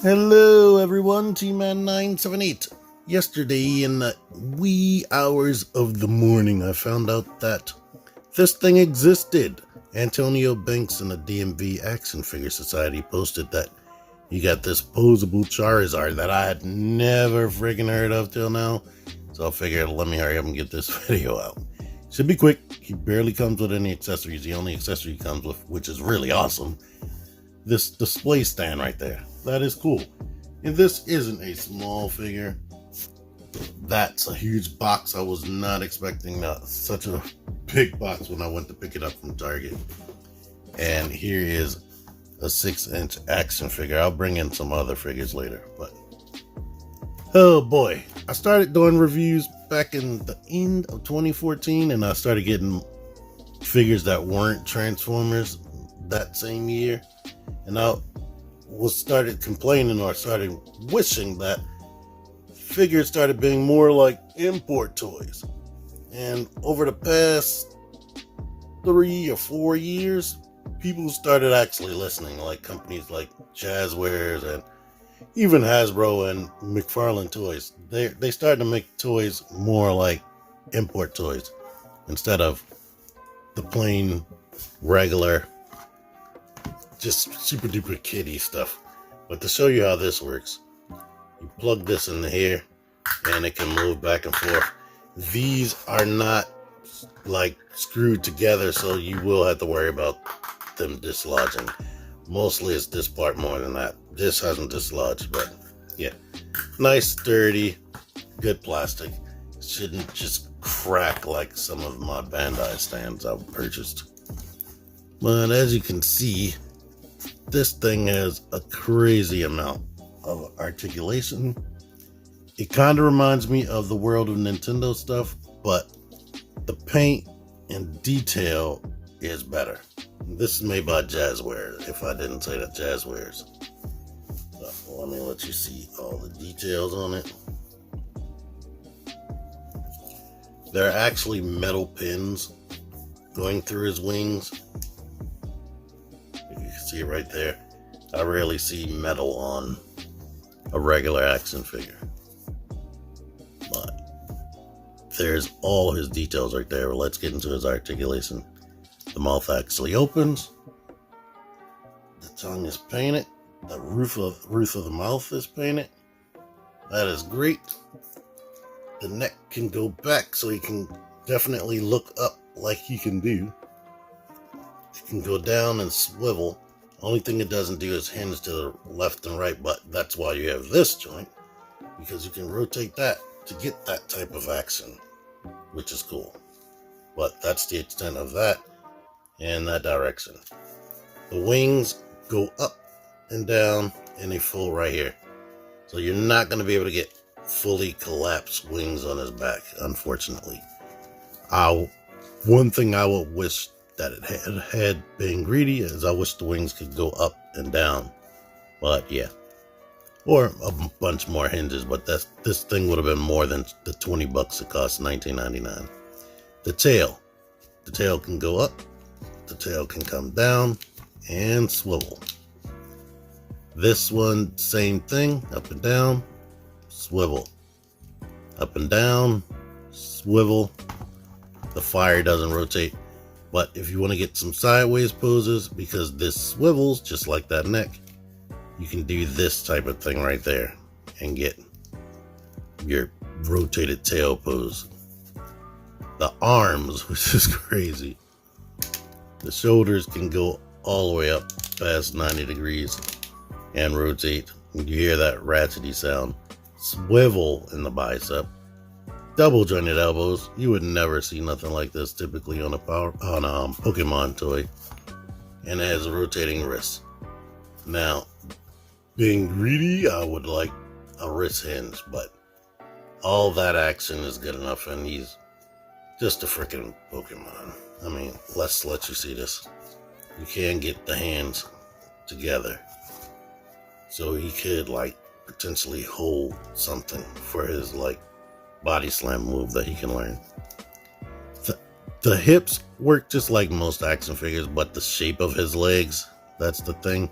Hello everyone, T-Man978. Yesterday in the wee hours of the morning I found out that this thing existed. Antonio Banks in the DMV Action Figure Society posted that you got this posable Charizard that I had never friggin' heard of till now. So I figured let me hurry up and get this video out. Should be quick. He barely comes with any accessories. The only accessory he comes with, which is really awesome, this display stand right there. That is cool. And this isn't a small figure. That's a huge box. I was not expecting such a big box when I went to pick it up from Target. And here is a 6-inch action figure. I'll bring in some other figures later, but oh boy. I started doing reviews back in the end of 2014, and I started getting figures that weren't Transformers that same year. And I started complaining, or started wishing that figures started being more like import toys. And over the past 3 or 4 years, people started actually listening, like companies like Jazwares and even Hasbro and McFarlane Toys. They started to make toys more like import toys instead of the plain regular just super duper kiddie stuff. But to show you how this works, you plug this in here and it can move back and forth. These are not like screwed together, so you will have to worry about them dislodging. Mostly it's this part more than that. This hasn't dislodged, but yeah, nice sturdy, good plastic. Shouldn't just crack like some of my Bandai stands I've purchased. But as you can see, this thing has a crazy amount of articulation. It kind of reminds me of the world of Nintendo stuff, but the paint and detail is better. This is made by Jazwares, if I didn't say that, Jazwares. Let me let you see all the details on it. There are actually metal pins going through his wings. You can see it right there. I rarely see metal on a regular action figure, but there's all his details right there. Let's get into his articulation. The mouth actually opens. The tongue is painted. The roof of the mouth is painted. That is great. The neck can go back, so he can definitely look up like he can do. It can go down and swivel. Only thing it doesn't do is hinge to the left and right, but that's why you have this joint, because you can rotate that to get that type of action, which is cool. But that's the extent of that in that direction. The wings go up and down, and they fold right here. So you're not going to be able to get fully collapsed wings on his back, unfortunately. One thing I would wish that it had been greedy is I wish the wings could go up and down. But yeah. Or a bunch more hinges, but this thing would have been more than the $20 it cost, $19.99. The tail. The tail can go up. The tail can come down and swivel. This one, same thing, up and down, swivel. Up and down, swivel. The fire doesn't rotate. But if you want to get some sideways poses, because this swivels just like that neck, you can do this type of thing right there and get your rotated tail pose. The arms, which is crazy. The shoulders can go all the way up past 90 degrees and rotate. You hear that ratchety sound. Swivel in the bicep. Double jointed elbows. You would never see nothing like this typically on a Pokemon toy. And it has a rotating wrist. Now, being greedy, I would like a wrist hinge, but all that action is good enough, and he's just a freaking Pokemon. I mean, let's let you see this. You can get the hands together, so he could like potentially hold something for his like body slam move that he can learn. The hips work just like most action figures, but the shape of his legs, that's the thing.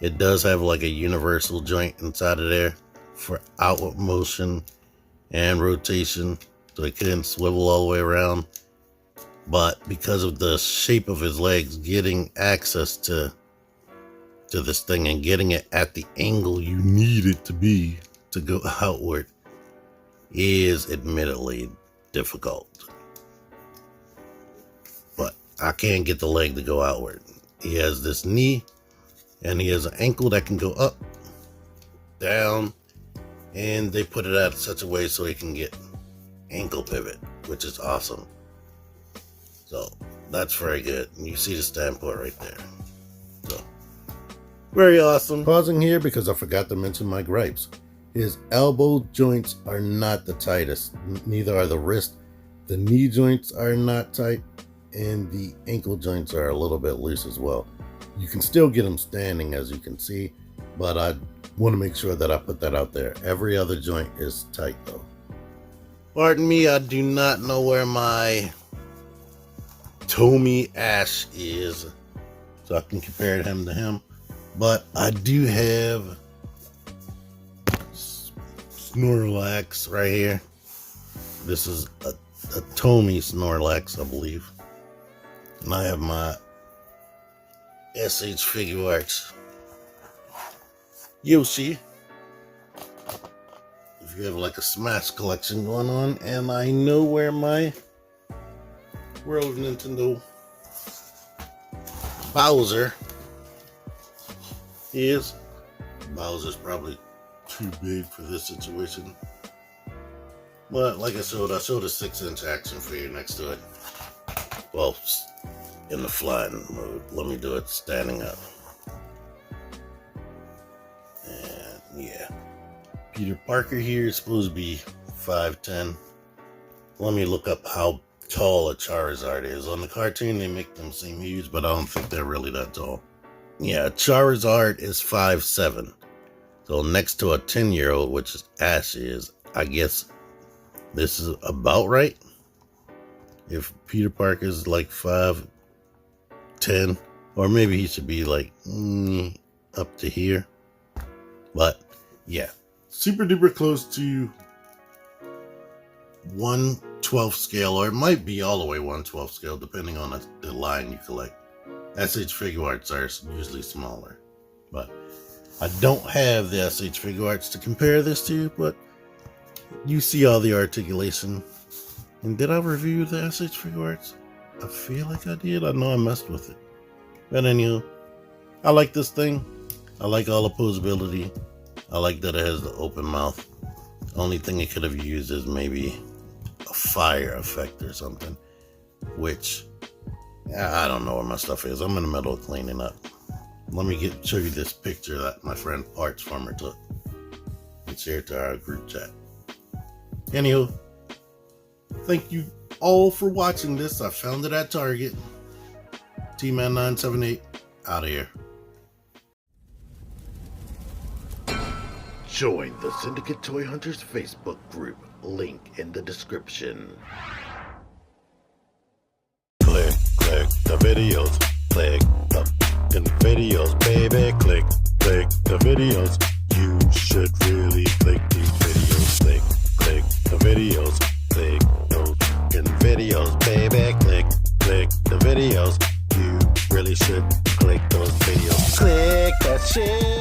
It does have like a universal joint inside of there for outward motion and rotation, so it can swivel all the way around. But because of the shape of his legs, getting access to this thing and getting it at the angle you need it to be to go outward is admittedly difficult. But I can't get the leg to go outward. He has this knee and he has an ankle that can go up, down, and they put it out in such a way so he can get ankle pivot, which is awesome. So that's very good. You see the standpoint right there. So very awesome. Pausing here because I forgot to mention my gripes. His elbow joints are not the tightest. Neither are the wrist. The knee joints are not tight, and the ankle joints are a little bit loose as well. You can still get him standing, as you can see, but I want to make sure that I put that out there. Every other joint is tight though. Pardon me, I do not know where my Tommy Ash is, so I can compare him to him. But I do have Snorlax right here. This is a Tommy Snorlax, I believe. And I have my SH Figure Arts Yoshi. If you have like a Smash collection going on, and I know where my World of Nintendo Bowser is. Bowser's probably too big for this situation. But like I showed a 6-inch action figure next to it. Well, in the flying mode. Let me do it standing up. And yeah. Peter Parker here is supposed to be 5'10". Let me look up how tall a Charizard is. On the cartoon they make them seem huge, but I don't think they're really that tall. Yeah, Charizard is 5'7". So next to a 10-year-old, which is Ash is, I guess this is about right. If Peter Parker is like 5'10", or maybe he should be like up to here. But yeah, super duper close to 1/12 scale, or it might be all the way 1/12 scale, depending on the line you collect. SH Figure Arts are usually smaller, but I don't have the SH Figure Arts to compare this to, but you see all the articulation. And did I review the SH Figure Arts? I feel like I did. I know I messed with it. But anyway, I like this thing. I like all the posability. I like that it has the open mouth. Only thing it could have used is maybe a fire effect or something, which I don't know where my stuff is. I'm in the middle of cleaning up. Let me show you this picture that my friend Parts Farmer took. It's shared to our group chat. Anywho, thank you all for watching this. I found it at Target. T-Man978 out of here. Join the Syndicate Toy Hunters Facebook group. Link in the description. Click the videos. Click the videos, baby. Click the videos. You should really click these videos. Click the videos. Click those videos, baby. Click the videos. You really should click those videos. Click that shit.